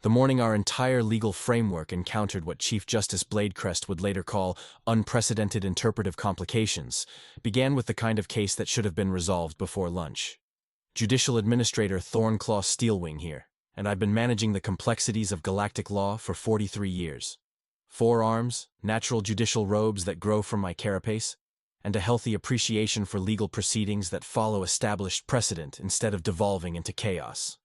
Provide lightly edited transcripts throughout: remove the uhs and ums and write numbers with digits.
The morning our entire legal framework encountered what Chief Justice Bladecrest would later call unprecedented interpretive complications began with the kind of case that should have been resolved before lunch. Judicial Administrator Thornclaw Steelwing here, and I've been managing the complexities of galactic law for 43 years. 4 arms, natural judicial robes that grow from my carapace, and a healthy appreciation for legal proceedings that follow established precedent instead of devolving into chaos.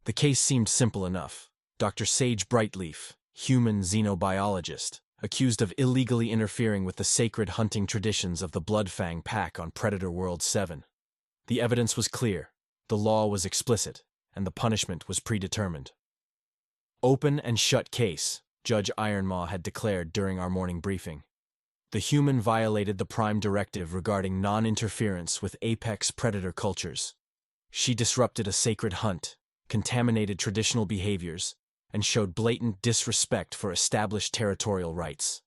The case seemed simple enough. Dr. Sage Brightleaf, human xenobiologist, accused of illegally interfering with the sacred hunting traditions of the Bloodfang Pack on Predator World 7. The evidence was clear, the law was explicit, and the punishment was predetermined. Open and shut case, Judge Ironmaw had declared during our morning briefing. The human violated the Prime Directive regarding non-interference with apex predator cultures. She disrupted a sacred hunt, contaminated traditional behaviors, and showed blatant disrespect for established territorial rights.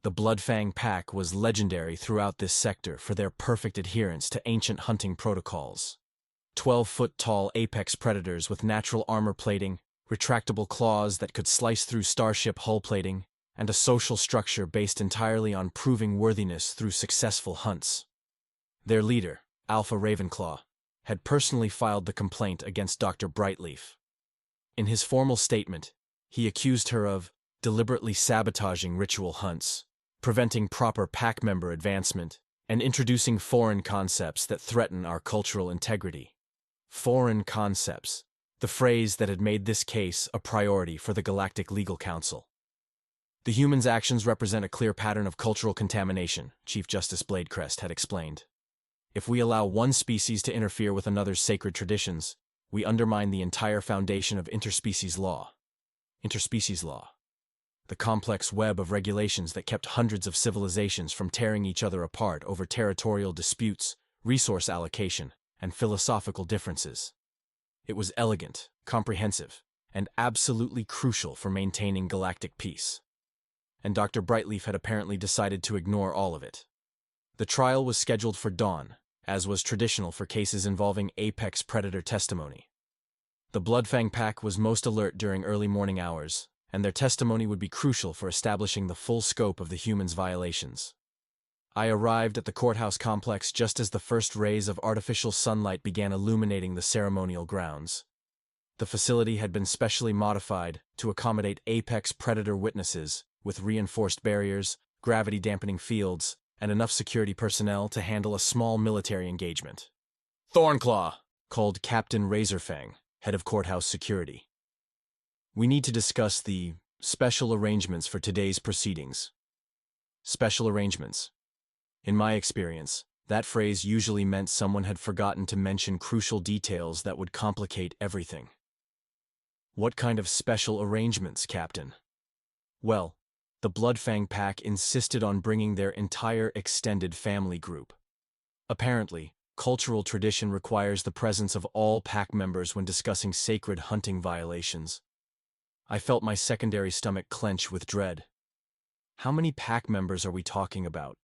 The Bloodfang Pack was legendary throughout this sector for their perfect adherence to ancient hunting protocols. 12-foot-tall apex predators with natural armor plating, retractable claws that could slice through starship hull plating, and a social structure based entirely on proving worthiness through successful hunts. Their leader, Alpha Ravenclaw, had personally filed the complaint against Dr. Brightleaf. In his formal statement, he accused her of deliberately sabotaging ritual hunts, preventing proper pack member advancement, and introducing foreign concepts that threaten our cultural integrity. Foreign concepts, the phrase that had made this case a priority for the Galactic Legal Council. The human's actions represent a clear pattern of cultural contamination, Chief Justice Bladecrest had explained. If we allow one species to interfere with another's sacred traditions, we undermine the entire foundation of interspecies law. Interspecies law. The complex web of regulations that kept hundreds of civilizations from tearing each other apart over territorial disputes, resource allocation, and philosophical differences. It was elegant, comprehensive, and absolutely crucial for maintaining galactic peace. And Dr. Brightleaf had apparently decided to ignore all of it. The trial was scheduled for dawn, as was traditional for cases involving apex predator testimony. The Bloodfang Pack was most alert during early morning hours, and their testimony would be crucial for establishing the full scope of the human's violations. I arrived at the courthouse complex just as the first rays of artificial sunlight began illuminating the ceremonial grounds. The facility had been specially modified to accommodate apex predator witnesses, with reinforced barriers, gravity-dampening fields, and enough security personnel to handle a small military engagement. "Thornclaw," called Captain Razorfang, head of courthouse security. "We need to discuss the special arrangements for today's proceedings." Special arrangements. In my experience, that phrase usually meant someone had forgotten to mention crucial details that would complicate everything. What kind of special arrangements, Captain? Well, the Bloodfang Pack insisted on bringing their entire extended family group. Apparently, cultural tradition requires the presence of all pack members when discussing sacred hunting violations. I felt my secondary stomach clench with dread. How many pack members are we talking about?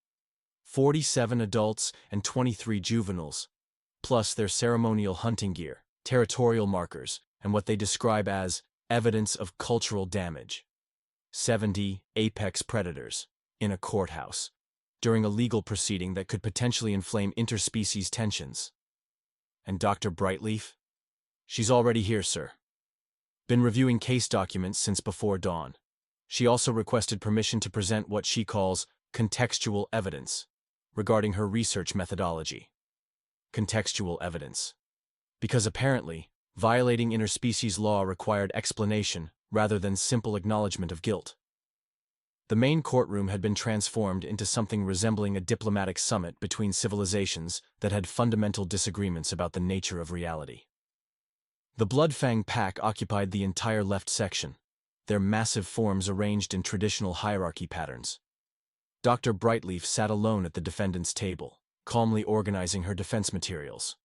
47 adults and 23 juveniles, plus their ceremonial hunting gear, territorial markers, and what they describe as evidence of cultural damage. 70 apex predators in a courthouse during a legal proceeding that could potentially inflame interspecies tensions. And Dr. Brightleaf? She's already here, sir. Been reviewing case documents since before dawn. She also requested permission to present what she calls contextual evidence regarding her research methodology. Contextual evidence. Because apparently, violating interspecies law required explanation rather than simple acknowledgement of guilt. The main courtroom had been transformed into something resembling a diplomatic summit between civilizations that had fundamental disagreements about the nature of reality. The Bloodfang Pack occupied the entire left section, their massive forms arranged in traditional hierarchy patterns. Dr. Brightleaf sat alone at the defendant's table, calmly organizing her defense materials.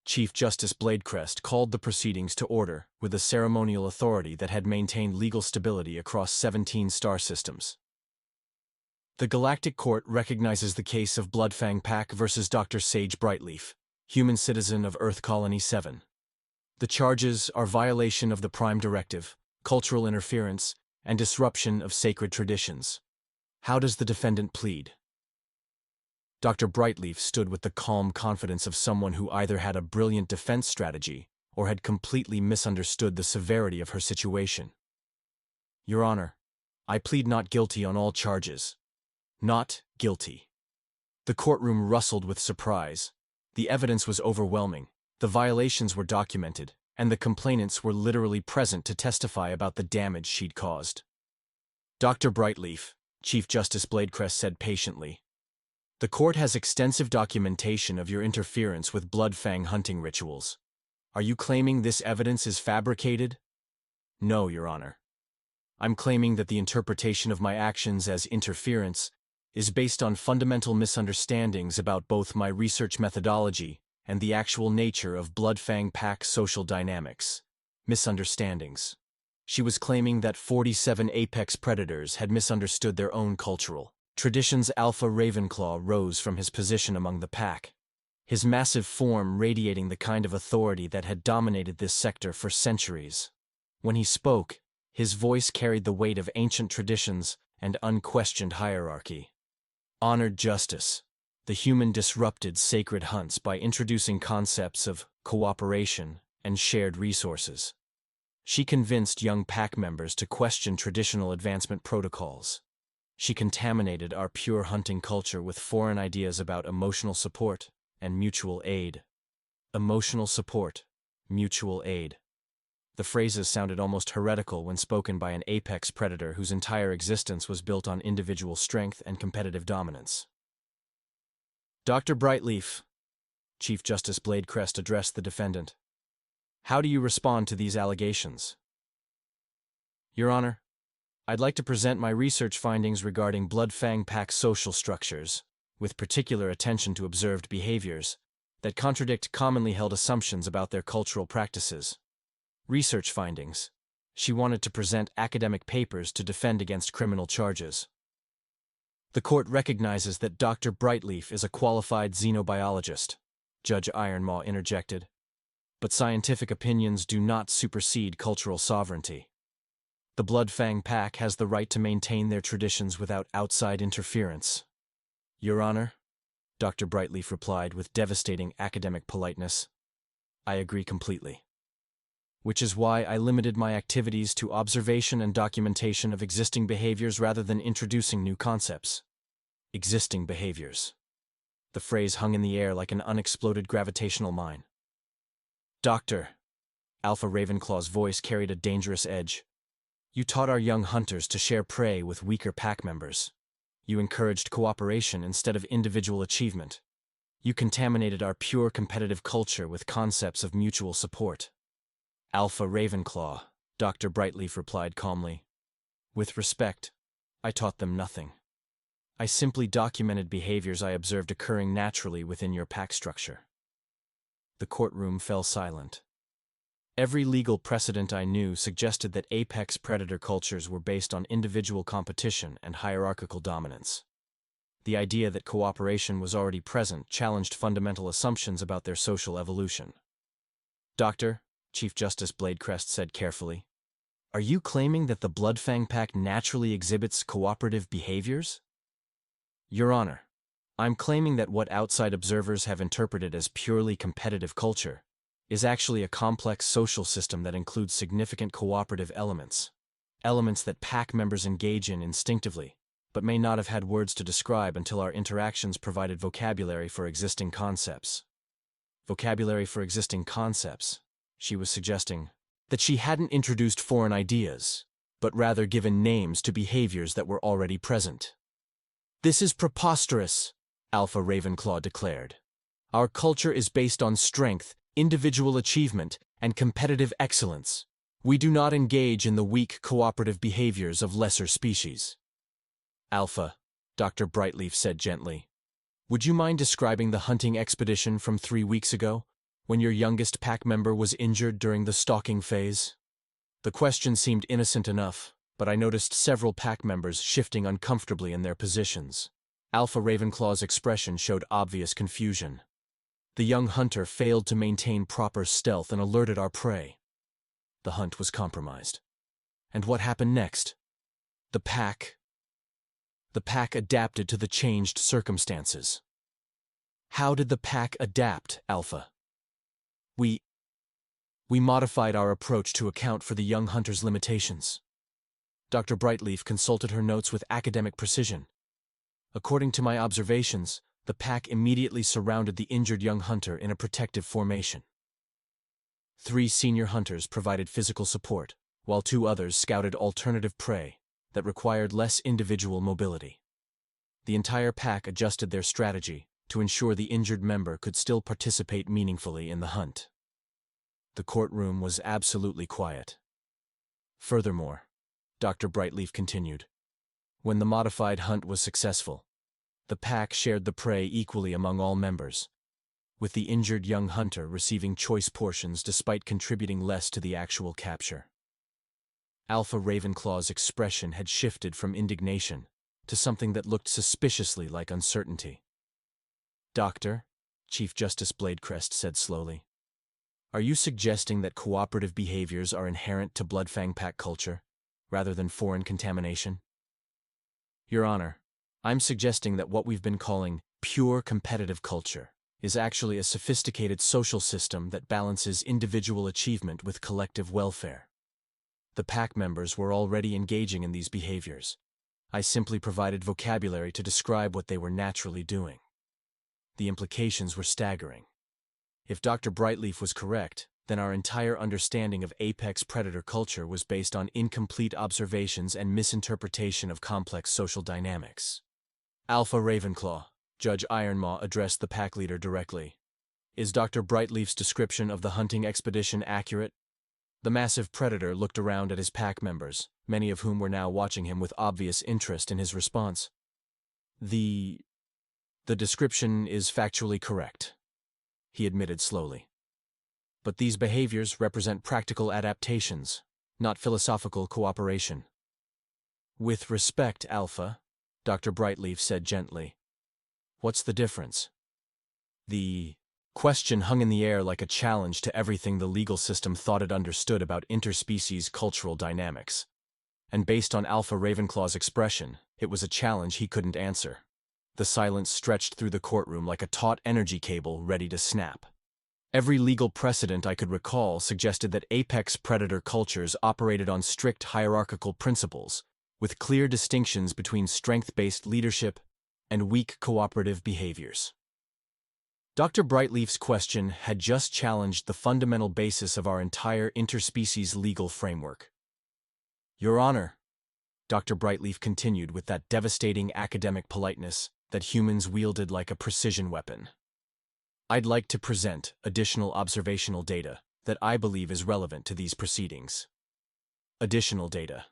Chief Justice Bladecrest called the proceedings to order with a ceremonial authority that had maintained legal stability across 17 star systems. The Galactic Court recognizes the case of Bloodfang Pack versus Dr. Sage Brightleaf, human citizen of Earth Colony 7. The charges are violation of the Prime Directive, cultural interference, and disruption of sacred traditions. How does the defendant plead? Dr. Brightleaf stood with the calm confidence of someone who either had a brilliant defense strategy or had completely misunderstood the severity of her situation. Your Honor, I plead not guilty on all charges. Not guilty. The courtroom rustled with surprise. The evidence was overwhelming, the violations were documented, and the complainants were literally present to testify about the damage she'd caused. Dr. Brightleaf, Chief Justice Bladecrest said patiently, the court has extensive documentation of your interference with bloodfang hunting rituals. Are you claiming this evidence is fabricated? No, Your Honor. I'm claiming that the interpretation of my actions as interference is based on fundamental misunderstandings about both my research methodology and the actual nature of bloodfang pack social dynamics. Misunderstandings. She was claiming that 47 apex predators had misunderstood their own cultural traditions. Alpha Ravenclaw rose from his position among the pack, his massive form radiating the kind of authority that had dominated this sector for centuries. When he spoke, his voice carried the weight of ancient traditions and unquestioned hierarchy. Honored justice, the human disrupted sacred hunts by introducing concepts of cooperation and shared resources. She convinced young pack members to question traditional advancement protocols. She contaminated our pure hunting culture with foreign ideas about emotional support and mutual aid. Emotional support, mutual aid. The phrases sounded almost heretical when spoken by an apex predator whose entire existence was built on individual strength and competitive dominance. Dr. Brightleaf, Chief Justice Bladecrest addressed the defendant. How do you respond to these allegations? Your Honor, I'd like to present my research findings regarding bloodfang pack social structures, with particular attention to observed behaviors that contradict commonly held assumptions about their cultural practices. Research findings. She wanted to present academic papers to defend against criminal charges. The court recognizes that Dr. Brightleaf is a qualified xenobiologist, Judge Ironmaw interjected. But scientific opinions do not supersede cultural sovereignty. The bloodfang pack has the right to maintain their traditions without outside interference. Your Honor, Dr. Brightleaf replied with devastating academic politeness, I agree completely. Which is why I limited my activities to observation and documentation of existing behaviors rather than introducing new concepts. Existing behaviors. The phrase hung in the air like an unexploded gravitational mine. Doctor, Alpha Ravenclaw's voice carried a dangerous edge. You taught our young hunters to share prey with weaker pack members. You encouraged cooperation instead of individual achievement. You contaminated our pure competitive culture with concepts of mutual support. Alpha Ravenclaw, Dr. Brightleaf replied calmly. With respect, I taught them nothing. I simply documented behaviors I observed occurring naturally within your pack structure. The courtroom fell silent. Every legal precedent I knew suggested that apex predator cultures were based on individual competition and hierarchical dominance. The idea that cooperation was already present challenged fundamental assumptions about their social evolution. Doctor, Chief Justice Bladecrest said carefully, are you claiming that the bloodfang pack naturally exhibits cooperative behaviors? Your Honor, I'm claiming that what outside observers have interpreted as purely competitive culture is actually a complex social system that includes significant cooperative elements. Elements that pack members engage in instinctively, but may not have had words to describe until our interactions provided vocabulary for existing concepts. Vocabulary for existing concepts, she was suggesting, that she hadn't introduced foreign ideas, but rather given names to behaviors that were already present. This is preposterous, Alpha Ravenclaw declared. Our culture is based on strength, individual achievement, and competitive excellence. We do not engage in the weak cooperative behaviors of lesser species. Alpha, Dr. Brightleaf said gently, would you mind describing the hunting expedition from 3 weeks ago, when your youngest pack member was injured during the stalking phase? The question seemed innocent enough, but I noticed several pack members shifting uncomfortably in their positions. Alpha Ravenclaw's expression showed obvious confusion. The young hunter failed to maintain proper stealth and alerted our prey. The hunt was compromised. And what happened next? The pack adapted to the changed circumstances. How did the pack adapt, Alpha? We modified our approach to account for the young hunter's limitations. Dr. Brightleaf consulted her notes with academic precision. According to my observations, the pack immediately surrounded the injured young hunter in a protective formation. 3 senior hunters provided physical support, while 2 others scouted alternative prey that required less individual mobility. The entire pack adjusted their strategy to ensure the injured member could still participate meaningfully in the hunt. The courtroom was absolutely quiet. Furthermore, Dr. Brightleaf continued, when the modified hunt was successful, the pack shared the prey equally among all members, with the injured young hunter receiving choice portions despite contributing less to the actual capture. Alpha Ravenclaw's expression had shifted from indignation to something that looked suspiciously like uncertainty. Doctor, Chief Justice Bladecrest said slowly, are you suggesting that cooperative behaviors are inherent to Bloodfang Pack culture, rather than foreign contamination? Your Honor, I'm suggesting that what we've been calling pure competitive culture is actually a sophisticated social system that balances individual achievement with collective welfare. The pack members were already engaging in these behaviors. I simply provided vocabulary to describe what they were naturally doing. The implications were staggering. If Dr. Brightleaf was correct, then our entire understanding of apex predator culture was based on incomplete observations and misinterpretation of complex social dynamics. Alpha Ravenclaw, Judge Ironmaw addressed the pack leader directly. Is Dr. Brightleaf's description of the hunting expedition accurate? The massive predator looked around at his pack members, many of whom were now watching him with obvious interest in his response. The description is factually correct, he admitted slowly. But these behaviors represent practical adaptations, not philosophical cooperation. With respect, Alpha, Dr. Brightleaf said gently. What's the difference? The question hung in the air like a challenge to everything the legal system thought it understood about interspecies cultural dynamics. And based on Alpha Ravenclaw's expression, it was a challenge he couldn't answer. The silence stretched through the courtroom like a taut energy cable ready to snap. Every legal precedent I could recall suggested that apex predator cultures operated on strict hierarchical principles, with clear distinctions between strength-based leadership and weak cooperative behaviors. Dr. Brightleaf's question had just challenged the fundamental basis of our entire interspecies legal framework. Your Honor, Dr. Brightleaf continued with that devastating academic politeness that humans wielded like a precision weapon. I'd like to present additional observational data that I believe is relevant to these proceedings. Additional data.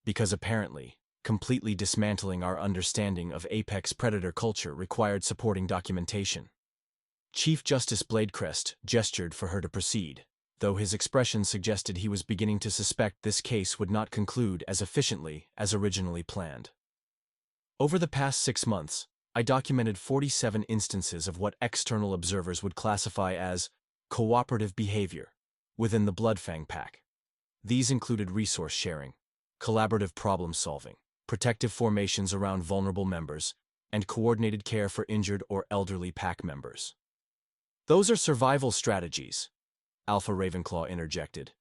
Because apparently, completely dismantling our understanding of apex predator culture required supporting documentation. Chief Justice Bladecrest gestured for her to proceed, though his expression suggested he was beginning to suspect this case would not conclude as efficiently as originally planned. Over the past 6 months, I documented 47 instances of what external observers would classify as cooperative behavior within the Bloodfang Pack. These included resource sharing, collaborative problem solving, protective formations around vulnerable members, and coordinated care for injured or elderly pack members. Those are survival strategies, Alpha Ravenclaw interjected,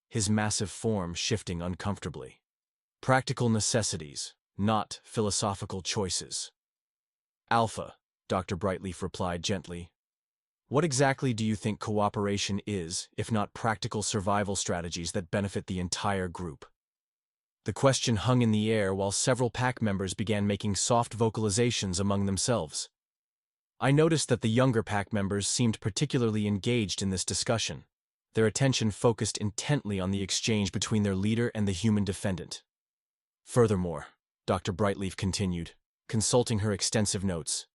his massive form shifting uncomfortably. Practical necessities, not philosophical choices. Alpha, Dr. Brightleaf replied gently. What exactly do you think cooperation is, if not practical survival strategies that benefit the entire group? The question hung in the air while several pack members began making soft vocalizations among themselves. I noticed that the younger pack members seemed particularly engaged in this discussion, their attention focused intently on the exchange between their leader and the human defendant. Furthermore, Dr. Brightleaf continued, consulting her extensive notes,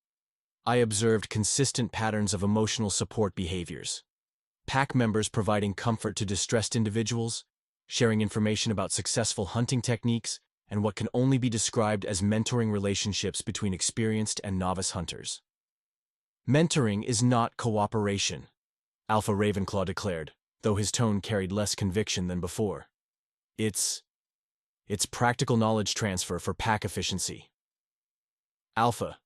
I observed consistent patterns of emotional support behaviors. Pack members providing comfort to distressed individuals, sharing information about successful hunting techniques, and what can only be described as mentoring relationships between experienced and novice hunters. Mentoring is not cooperation, Alpha Ravenclaw declared, though his tone carried less conviction than before. It's It's practical knowledge transfer for pack efficiency. Alpha,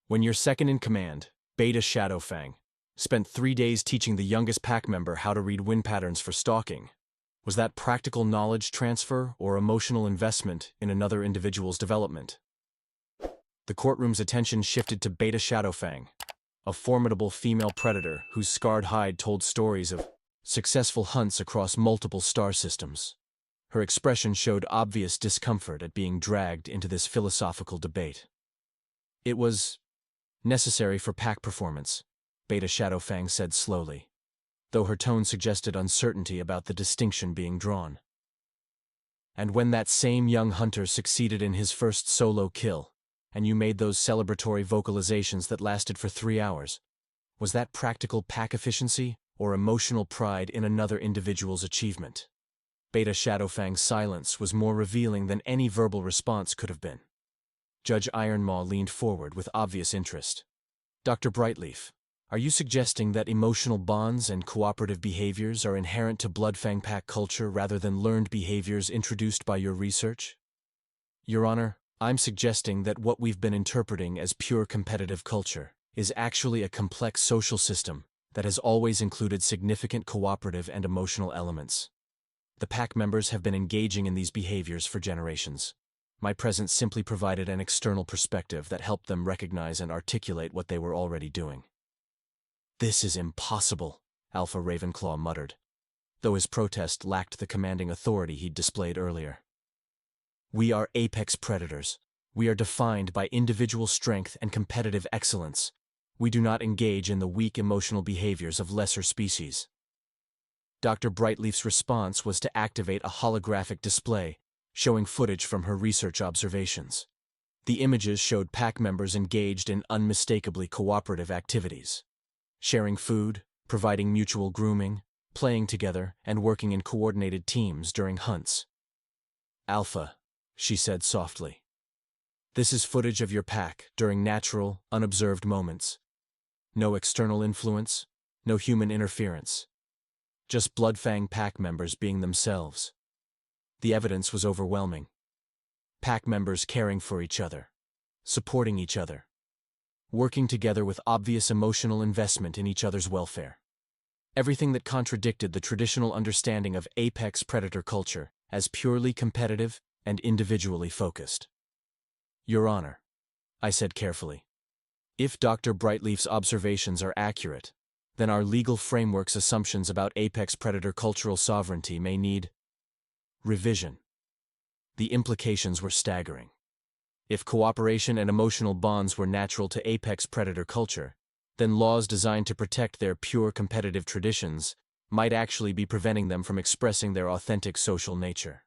when your second in command, Beta Shadowfang, spent 3 days teaching the youngest pack member how to read wind patterns for stalking, was that practical knowledge transfer or emotional investment in another individual's development? The courtroom's attention shifted to Beta Shadowfang, a formidable female predator whose scarred hide told stories of successful hunts across multiple star systems. Her expression showed obvious discomfort at being dragged into this philosophical debate. It was necessary for pack performance, Beta Shadowfang said slowly, though her tone suggested uncertainty about the distinction being drawn. And when that same young hunter succeeded in his first solo kill, and you made those celebratory vocalizations that lasted for 3 hours, was that practical pack efficiency or emotional pride in another individual's achievement? Beta Shadowfang's silence was more revealing than any verbal response could have been. Judge Ironmaw leaned forward with obvious interest. Dr. Brightleaf, are you suggesting that emotional bonds and cooperative behaviors are inherent to Bloodfang pack culture rather than learned behaviors introduced by your research? Your Honor, I'm suggesting that what we've been interpreting as pure competitive culture is actually a complex social system that has always included significant cooperative and emotional elements. The pack members have been engaging in these behaviors for generations. My presence simply provided an external perspective that helped them recognize and articulate what they were already doing. This is impossible, Alpha Ravenclaw muttered, though his protest lacked the commanding authority he'd displayed earlier. We are apex predators. We are defined by individual strength and competitive excellence. We do not engage in the weak emotional behaviors of lesser species. Dr. Brightleaf's response was to activate a holographic display, showing footage from her research observations. The images showed pack members engaged in unmistakably cooperative activities, sharing food, providing mutual grooming, playing together, and working in coordinated teams during hunts. Alpha, she said softly. This is footage of your pack during natural, unobserved moments. No external influence, no human interference. Just Bloodfang pack members being themselves. The evidence was overwhelming. Pack members caring for each other, supporting each other, working together with obvious emotional investment in each other's welfare. Everything that contradicted the traditional understanding of apex predator culture as purely competitive and individually focused. Your Honor, I said carefully, if Dr. Brightleaf's observations are accurate, then our legal framework's assumptions about apex predator cultural sovereignty may need revision. The implications were staggering. If cooperation and emotional bonds were natural to apex predator culture, then laws designed to protect their pure competitive traditions might actually be preventing them from expressing their authentic social nature.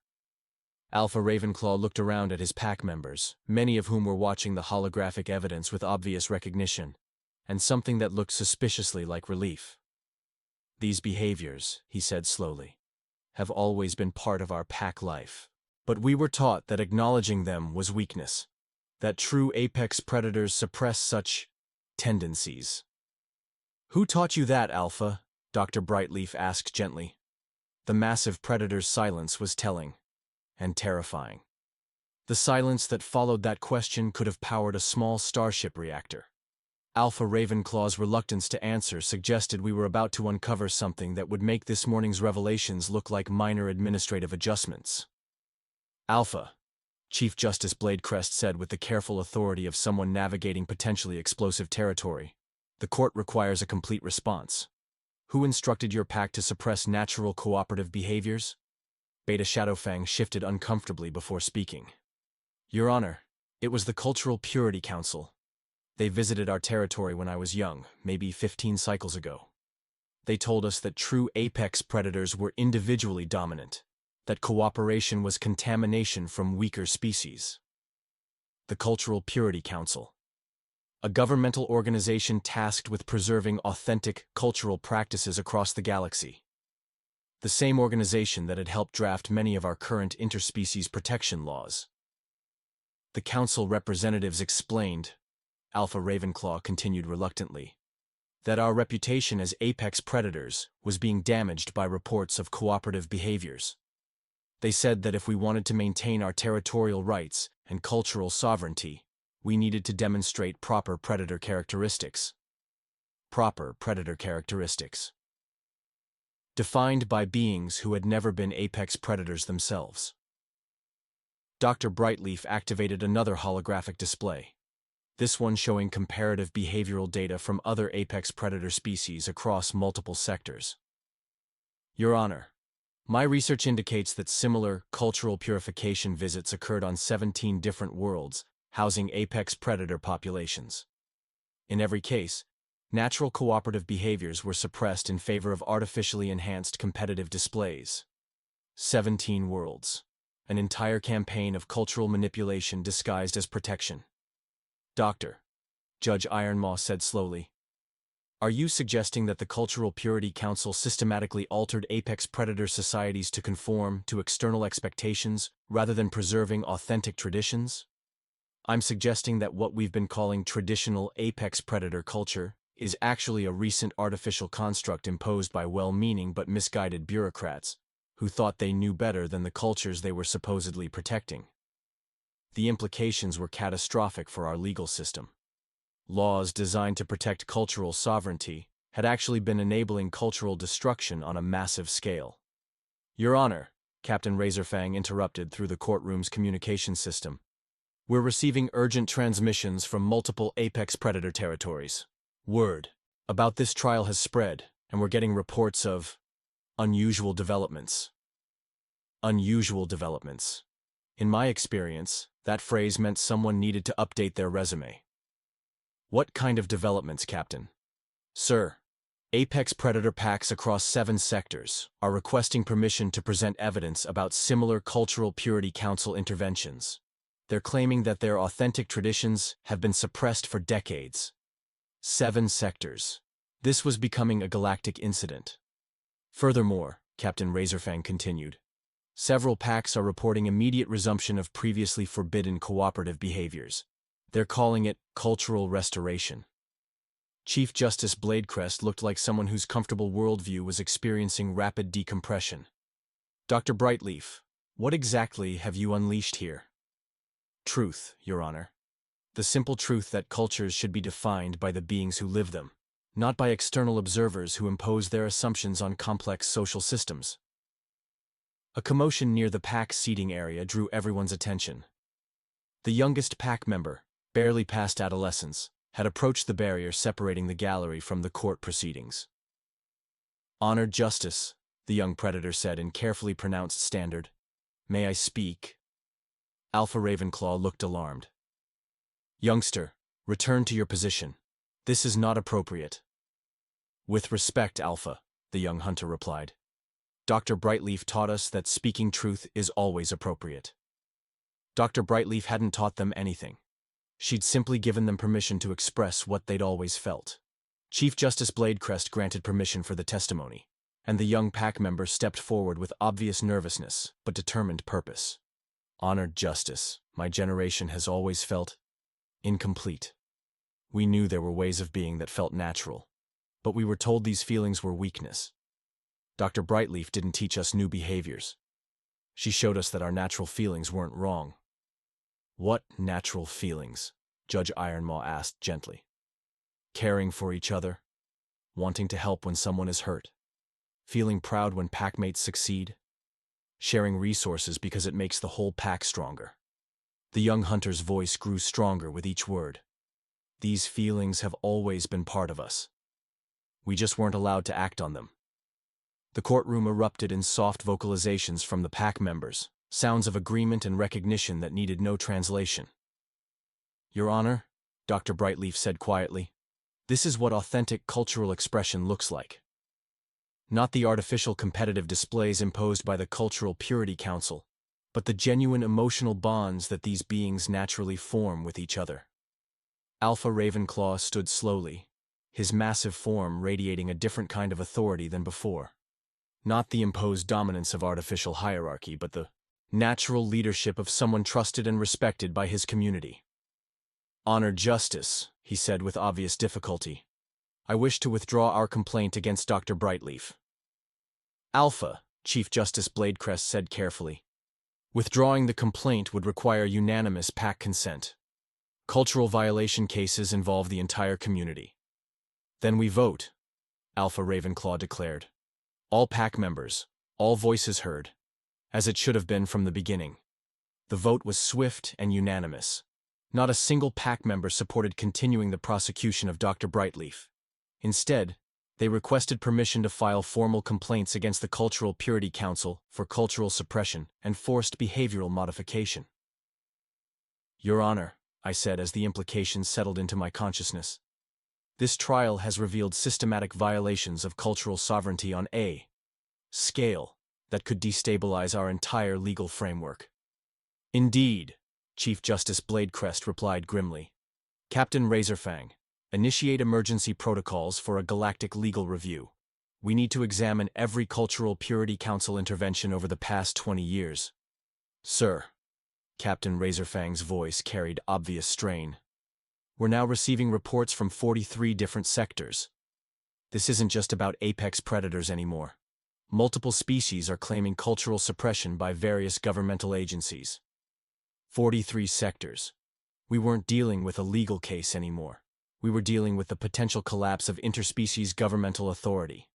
Alpha Ravenclaw looked around at his pack members, many of whom were watching the holographic evidence with obvious recognition, and something that looked suspiciously like relief. These behaviors, he said slowly, have always been part of our pack life, but we were taught that acknowledging them was weakness, that true apex predators suppress such tendencies. Who taught you that, Alpha? Dr. Brightleaf asked gently. The massive predator's silence was telling and terrifying. The silence that followed that question could have powered a small starship reactor. Alpha Ravenclaw's reluctance to answer suggested we were about to uncover something that would make this morning's revelations look like minor administrative adjustments. Alpha, Chief Justice Bladecrest said with the careful authority of someone navigating potentially explosive territory, the court requires a complete response. Who instructed your pack to suppress natural cooperative behaviors? Beta Shadowfang shifted uncomfortably before speaking. Your Honor, it was the Cultural Purity Council. They visited our territory when I was young, maybe 15 cycles ago. They told us that true apex predators were individually dominant, that cooperation was contamination from weaker species. The Cultural Purity Council, a governmental organization tasked with preserving authentic cultural practices across the galaxy. The same organization that had helped draft many of our current interspecies protection laws. The council representatives explained, Alpha Ravenclaw continued reluctantly, that our reputation as apex predators was being damaged by reports of cooperative behaviors. They said that if we wanted to maintain our territorial rights and cultural sovereignty, we needed to demonstrate proper predator characteristics. Proper predator characteristics. Defined by beings who had never been apex predators themselves. Dr. Brightleaf activated another holographic display, this one showing comparative behavioral data from other apex predator species across multiple sectors. Your Honor, my research indicates that similar cultural purification visits occurred on 17 different worlds, housing apex predator populations. In every case, natural cooperative behaviors were suppressed in favor of artificially enhanced competitive displays. 17 worlds. An entire campaign of cultural manipulation disguised as protection. Doctor, Judge Ironmaw said slowly, are you suggesting that the Cultural Purity Council systematically altered apex predator societies to conform to external expectations rather than preserving authentic traditions? I'm suggesting that what we've been calling traditional apex predator culture is actually a recent artificial construct imposed by well-meaning but misguided bureaucrats who thought they knew better than the cultures they were supposedly protecting. The implications were catastrophic for our legal system. Laws designed to protect cultural sovereignty had actually been enabling cultural destruction on a massive scale. Your Honor, Captain Razorfang interrupted through the courtroom's communication system. We're receiving urgent transmissions from multiple apex predator territories. Word about this trial has spread, and we're getting reports of unusual developments. Unusual developments. In my experience, that phrase meant someone needed to update their resume. What kind of developments, Captain? Sir, apex predator packs across 7 sectors are requesting permission to present evidence about similar Cultural Purity Council interventions. They're claiming that their authentic traditions have been suppressed for decades. 7 sectors. This was becoming a galactic incident. Furthermore, Captain Razorfang continued, several packs are reporting immediate resumption of previously forbidden cooperative behaviors. They're calling it cultural restoration. Chief Justice Bladecrest looked like someone whose comfortable worldview was experiencing rapid decompression. Dr. Brightleaf, what exactly have you unleashed here? Truth, Your Honor. The simple truth that cultures should be defined by the beings who live them, not by external observers who impose their assumptions on complex social systems. A commotion near the pack seating area drew everyone's attention. The youngest pack member, barely past adolescence, had approached the barrier separating the gallery from the court proceedings. Honored Justice, the young predator said in carefully pronounced standard. May I speak? Alpha Ravenclaw looked alarmed. Youngster, return to your position. This is not appropriate. With respect, Alpha, the young hunter replied. Dr. Brightleaf taught us that speaking truth is always appropriate. Dr. Brightleaf hadn't taught them anything. She'd simply given them permission to express what they'd always felt. Chief Justice Bladecrest granted permission for the testimony, and the young pack member stepped forward with obvious nervousness but determined purpose. Honored Justice, my generation has always felt incomplete. We knew there were ways of being that felt natural, but we were told these feelings were weakness. Dr. Brightleaf didn't teach us new behaviors. She showed us that our natural feelings weren't wrong. What natural feelings? Judge Ironmaw asked gently. Caring for each other, wanting to help when someone is hurt, feeling proud when packmates succeed, sharing resources because it makes the whole pack stronger. The young hunter's voice grew stronger with each word. These feelings have always been part of us. We just weren't allowed to act on them. The courtroom erupted in soft vocalizations from the pack members, sounds of agreement and recognition that needed no translation. Your Honor, Dr. Brightleaf said quietly, this is what authentic cultural expression looks like. Not the artificial competitive displays imposed by the Cultural Purity Council, but the genuine emotional bonds that these beings naturally form with each other. Alpha Ravenclaw stood slowly, his massive form radiating a different kind of authority than before. Not the imposed dominance of artificial hierarchy, but the natural leadership of someone trusted and respected by his community. Honored Justice, he said with obvious difficulty, I wish to withdraw our complaint against Dr. Brightleaf. Alpha, Chief Justice Bladecrest said carefully, Withdrawing the complaint would require unanimous pack consent. Cultural violation cases involve the entire community. Then we vote, Alpha Ravenclaw declared. All pack members, all voices heard, as it should have been from the beginning. The vote was swift and unanimous. Not a single pack member supported continuing the prosecution of Dr. Brightleaf. Instead, they requested permission to file formal complaints against the Cultural Purity Council for cultural suppression and forced behavioral modification. Your Honor, I said as the implications settled into my consciousness. This trial has revealed systematic violations of cultural sovereignty on a scale that could destabilize our entire legal framework. Indeed, Chief Justice Bladecrest replied grimly. Captain Razorfang, initiate emergency protocols for a galactic legal review. We need to examine every Cultural Purity Council intervention over the past 20 years. Sir. Captain Razorfang's voice carried obvious strain. We're now receiving reports from 43 different sectors. This isn't just about apex predators anymore. Multiple species are claiming cultural suppression by various governmental agencies. 43 sectors. We weren't dealing with a legal case anymore. We were dealing with the potential collapse of interspecies governmental authority.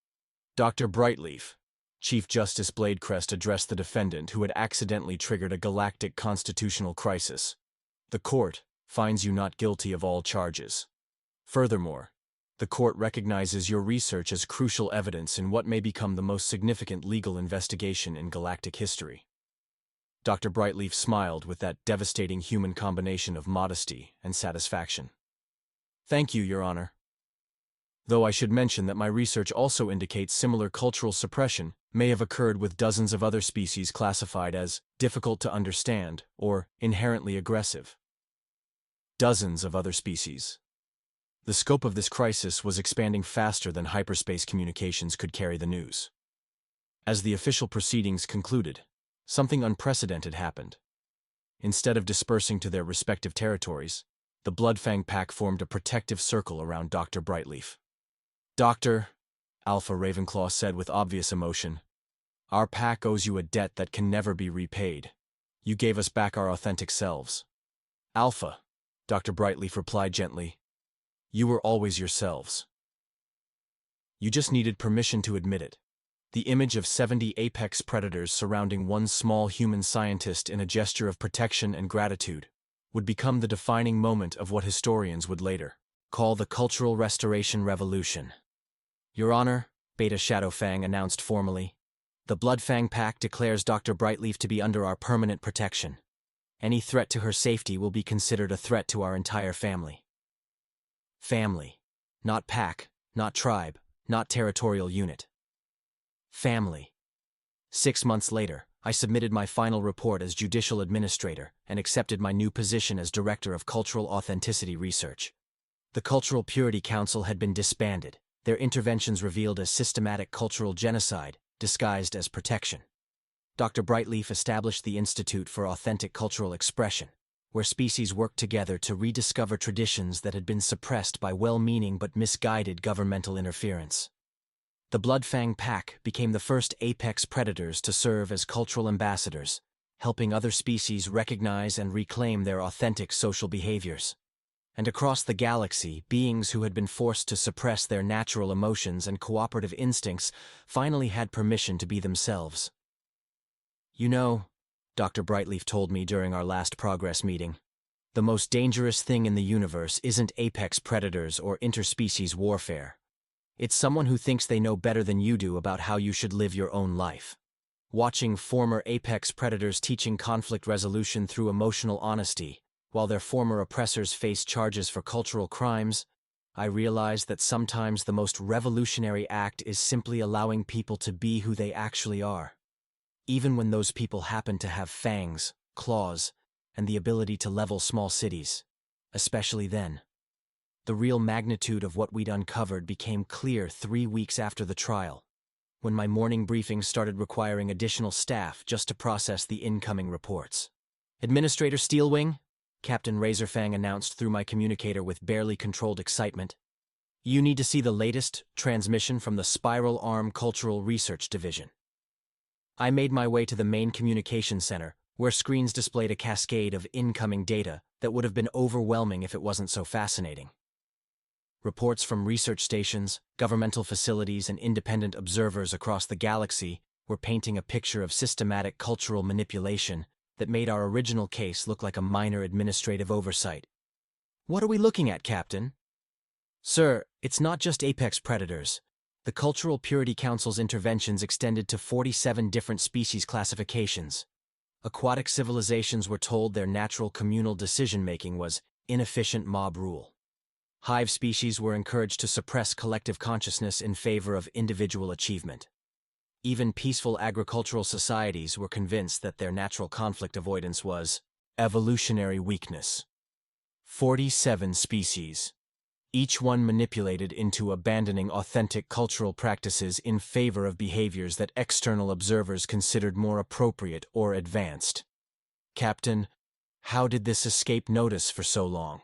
Dr. Brightleaf, Chief Justice Bladecrest addressed the defendant who had accidentally triggered a galactic constitutional crisis. The court finds you not guilty of all charges. Furthermore, the court recognizes your research as crucial evidence in what may become the most significant legal investigation in galactic history. Dr. Brightleaf smiled with that devastating human combination of modesty and satisfaction. Thank you, Your Honor. Though I should mention that my research also indicates similar cultural suppression may have occurred with dozens of other species classified as difficult to understand or inherently aggressive. Dozens of other species. The scope of this crisis was expanding faster than hyperspace communications could carry the news. As the official proceedings concluded, something unprecedented happened. Instead of dispersing to their respective territories, the Bloodfang pack formed a protective circle around Dr. Brightleaf. Doctor, Alpha Ravenclaw said with obvious emotion, our pack owes you a debt that can never be repaid. You gave us back our authentic selves. Alpha, Dr. Brightleaf replied gently, you were always yourselves. You just needed permission to admit it. The image of 70 apex predators surrounding one small human scientist in a gesture of protection and gratitude would become the defining moment of what historians would later call the Cultural Restoration Revolution. Your Honor, Beta Shadowfang announced formally, the Bloodfang Pack declares Dr. Brightleaf to be under our permanent protection. Any threat to her safety will be considered a threat to our entire family. Family. Not pack, not tribe, not territorial unit. Family. 6 months later, I submitted my final report as Judicial Administrator and accepted my new position as Director of Cultural Authenticity Research. The Cultural Purity Council had been disbanded, their interventions revealed as systematic cultural genocide, disguised as protection. Dr. Brightleaf established the Institute for Authentic Cultural Expression, where species worked together to rediscover traditions that had been suppressed by well-meaning but misguided governmental interference. The Bloodfang Pack became the first apex predators to serve as cultural ambassadors, helping other species recognize and reclaim their authentic social behaviors. And across the galaxy, beings who had been forced to suppress their natural emotions and cooperative instincts finally had permission to be themselves. You know, Dr. Brightleaf told me during our last progress meeting, the most dangerous thing in the universe isn't apex predators or interspecies warfare. It's someone who thinks they know better than you do about how you should live your own life. Watching former apex predators teaching conflict resolution through emotional honesty, while their former oppressors face charges for cultural crimes, I realized that sometimes the most revolutionary act is simply allowing people to be who they actually are. Even when those people happen to have fangs, claws, and the ability to level small cities. Especially then. The real magnitude of what we'd uncovered became clear 3 weeks after the trial, when my morning briefings started requiring additional staff just to process the incoming reports. Administrator Steelwing, Captain Razorfang announced through my communicator with barely controlled excitement, you need to see the latest transmission from the Spiral Arm Cultural Research Division. I made my way to the main communication center, where screens displayed a cascade of incoming data that would have been overwhelming if it wasn't so fascinating. Reports from research stations, governmental facilities, and independent observers across the galaxy were painting a picture of systematic cultural manipulation that made our original case look like a minor administrative oversight. "What are we looking at, Captain?" "Sir, it's not just apex predators. The Cultural Purity Council's interventions extended to 47 different species classifications. Aquatic civilizations were told their natural communal decision-making was inefficient mob rule. Hive species were encouraged to suppress collective consciousness in favor of individual achievement. Even peaceful agricultural societies were convinced that their natural conflict avoidance was evolutionary weakness. 47 species, each one manipulated into abandoning authentic cultural practices in favor of behaviors that external observers considered more appropriate or advanced. Captain, how did this escape notice for so long?"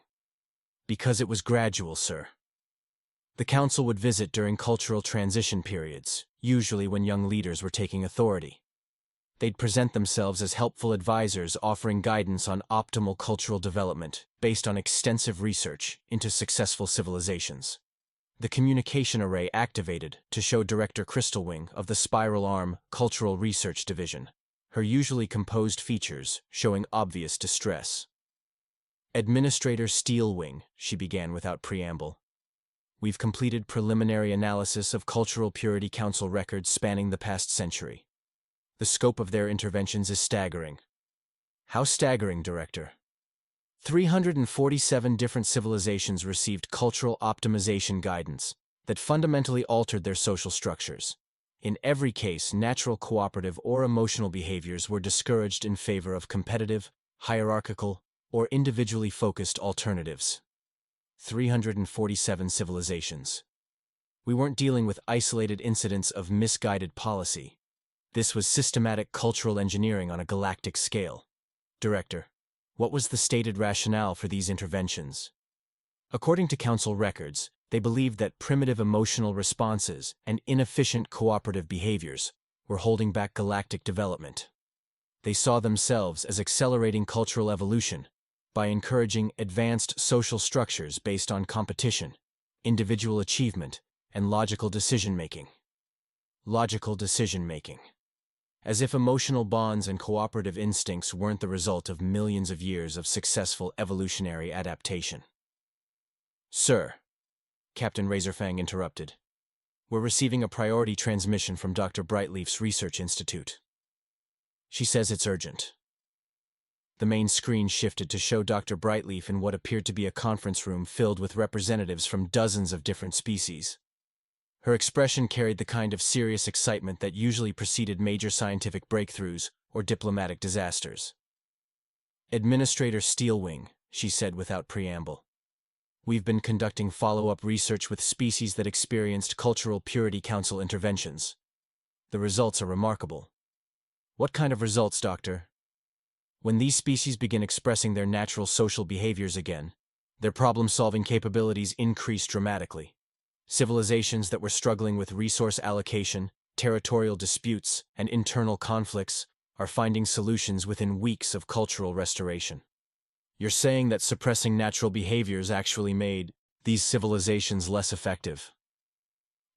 "Because it was gradual, sir. The council would visit during cultural transition periods, usually when young leaders were taking authority. They'd present themselves as helpful advisors offering guidance on optimal cultural development based on extensive research into successful civilizations. The communication array activated to show Director Crystalwing of the Spiral Arm Cultural Research Division, her usually composed features showing obvious distress. "Administrator Steelwing," she began without preamble. "We've completed preliminary analysis of Cultural Purity Council records spanning the past century. The scope of their interventions is staggering." "How staggering, Director?" 347 different civilizations received cultural optimization guidance that fundamentally altered their social structures. In every case, natural cooperative or emotional behaviors were discouraged in favor of competitive, hierarchical, or individually focused alternatives. 347 civilizations. We weren't dealing with isolated incidents of misguided policy. This was systematic cultural engineering on a galactic scale. Director, what was the stated rationale for these interventions? According to Council records, they believed that primitive emotional responses and inefficient cooperative behaviors were holding back galactic development. They saw themselves as accelerating cultural evolution by encouraging advanced social structures based on competition, individual achievement, and logical decision-making. Logical decision-making. As if emotional bonds and cooperative instincts weren't the result of millions of years of successful evolutionary adaptation. "Sir," Captain Razorfang interrupted, "we're receiving a priority transmission from Dr. Brightleaf's Research Institute. She says it's urgent." The main screen shifted to show Dr. Brightleaf in what appeared to be a conference room filled with representatives from dozens of different species. Her expression carried the kind of serious excitement that usually preceded major scientific breakthroughs or diplomatic disasters. "Administrator Steelwing," she said without preamble, "we've been conducting follow-up research with species that experienced Cultural Purity Council interventions. The results are remarkable." "What kind of results, Doctor?" "When these species begin expressing their natural social behaviors again, their problem-solving capabilities increase dramatically. Civilizations that were struggling with resource allocation, territorial disputes, and internal conflicts are finding solutions within weeks of cultural restoration." "You're saying that suppressing natural behaviors actually made these civilizations less effective?"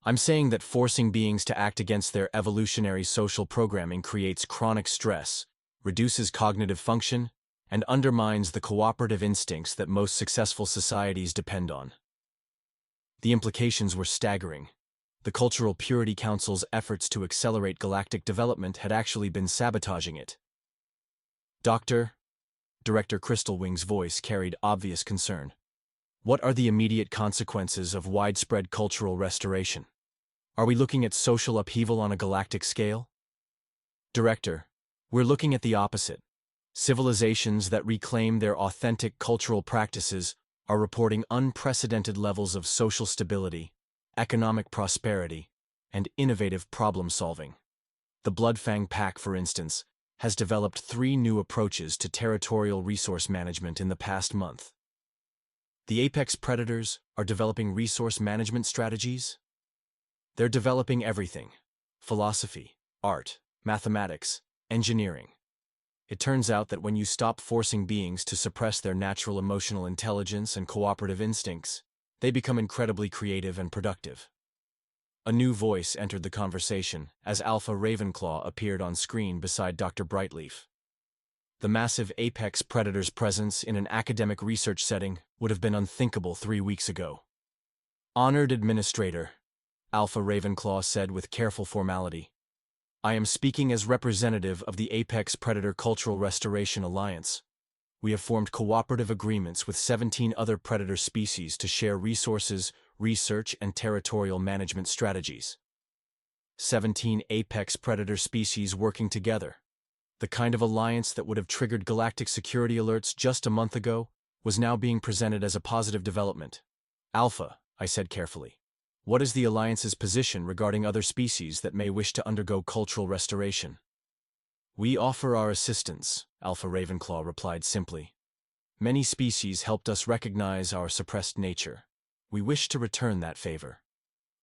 "I'm saying that forcing beings to act against their evolutionary social programming creates chronic stress, reduces cognitive function, and undermines the cooperative instincts that most successful societies depend on." The implications were staggering. The Cultural Purity Council's efforts to accelerate galactic development had actually been sabotaging it. "Doctor," Director Crystalwing's voice carried obvious concern, "what are the immediate consequences of widespread cultural restoration? Are we looking at social upheaval on a galactic scale?" "Director, we're looking at the opposite. Civilizations that reclaim their authentic cultural practices are reporting unprecedented levels of social stability, economic prosperity, and innovative problem-solving. The Bloodfang Pack, for instance, has developed 3 new approaches to territorial resource management in the past month. The apex predators are developing resource management strategies. They're developing everything: philosophy, art, mathematics, engineering. It turns out that when you stop forcing beings to suppress their natural emotional intelligence and cooperative instincts, they become incredibly creative and productive. A new voice entered the conversation as Alpha Ravenclaw appeared on screen beside Dr. Brightleaf. The massive apex predator's presence in an academic research setting would have been unthinkable 3 weeks ago. "Honored Administrator," Alpha Ravenclaw said with careful formality, "I am speaking as representative of the Apex Predator Cultural Restoration Alliance. We have formed cooperative agreements with 17 other predator species to share resources, research, and territorial management strategies. 17 apex predator species working together. The kind of alliance that would have triggered galactic security alerts just a month ago was now being presented as a positive development. Alpha," I said carefully, "what is the alliance's position regarding other species that may wish to undergo cultural restoration?" "We offer our assistance," Alpha Ravenclaw replied simply. "Many species helped us recognize our suppressed nature. We wish to return that favor."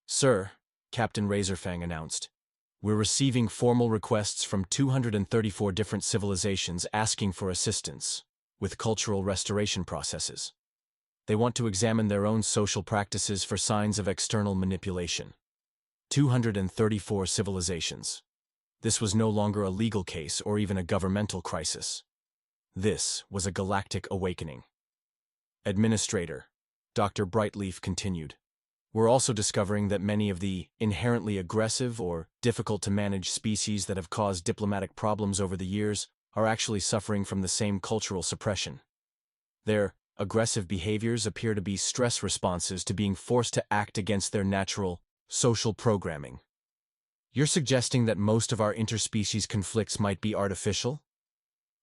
"Sir," Captain Razorfang announced, "we're receiving formal requests from 234 different civilizations asking for assistance with cultural restoration processes. They want to examine their own social practices for signs of external manipulation." 234 civilizations. This was no longer a legal case or even a governmental crisis. This was a galactic awakening. "Administrator," Dr. Brightleaf continued, "we're also discovering that many of the inherently aggressive or difficult-to-manage species that have caused diplomatic problems over the years are actually suffering from the same cultural suppression. Their aggressive behaviors appear to be stress responses to being forced to act against their natural, social programming." "You're suggesting that most of our interspecies conflicts might be artificial?"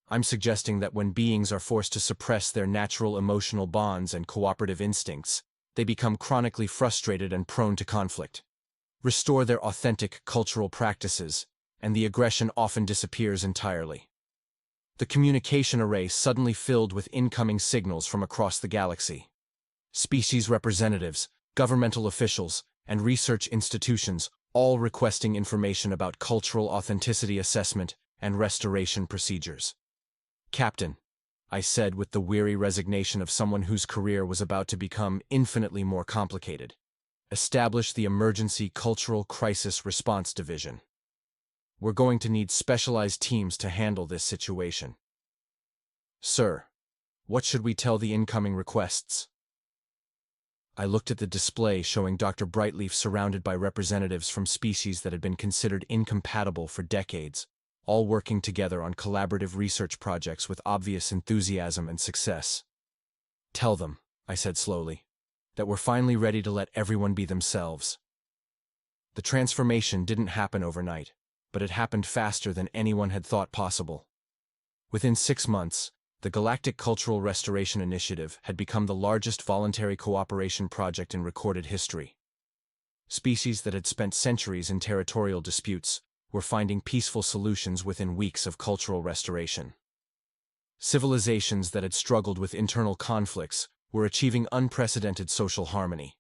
"I'm suggesting that when beings are forced to suppress their natural emotional bonds and cooperative instincts, they become chronically frustrated and prone to conflict, restore their authentic cultural practices, and the aggression often disappears entirely. The communication array suddenly filled with incoming signals from across the galaxy. Species representatives, governmental officials, and research institutions all requesting information about cultural authenticity assessment and restoration procedures." "Captain," I said with the weary resignation of someone whose career was about to become infinitely more complicated, "establish the Emergency Cultural Crisis Response Division. We're going to need specialized teams to handle this situation." "Sir, what should we tell the incoming requests?" I looked at the display showing Dr. Brightleaf surrounded by representatives from species that had been considered incompatible for decades, all working together on collaborative research projects with obvious enthusiasm and success. "Tell them," I said slowly, "that we're finally ready to let everyone be themselves." The transformation didn't happen overnight, but it happened faster than anyone had thought possible. Within 6 months, the Galactic Cultural Restoration Initiative had become the largest voluntary cooperation project in recorded history. Species that had spent centuries in territorial disputes were finding peaceful solutions within weeks of cultural restoration. Civilizations that had struggled with internal conflicts were achieving unprecedented social harmony.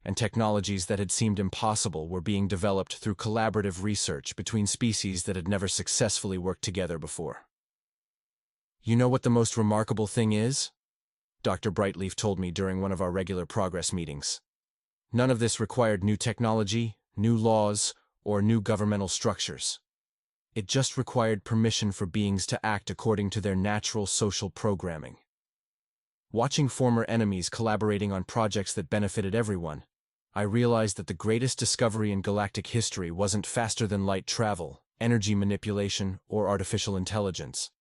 And technologies that had seemed impossible were being developed through collaborative research between species that had never successfully worked together before. "You know what the most remarkable thing is?" Dr. Brightleaf told me during one of our regular progress meetings. "None of this required new technology, new laws, or new governmental structures. It just required permission for beings to act according to their natural social programming. Watching former enemies collaborating on projects that benefited everyone, I realized that the greatest discovery in galactic history wasn't faster-than-light travel, energy manipulation, or artificial intelligence.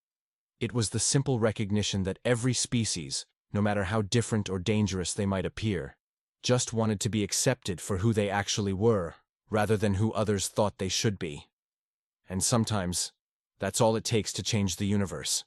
It was the simple recognition that every species, no matter how different or dangerous they might appear, just wanted to be accepted for who they actually were, rather than who others thought they should be. And sometimes, that's all it takes to change the universe."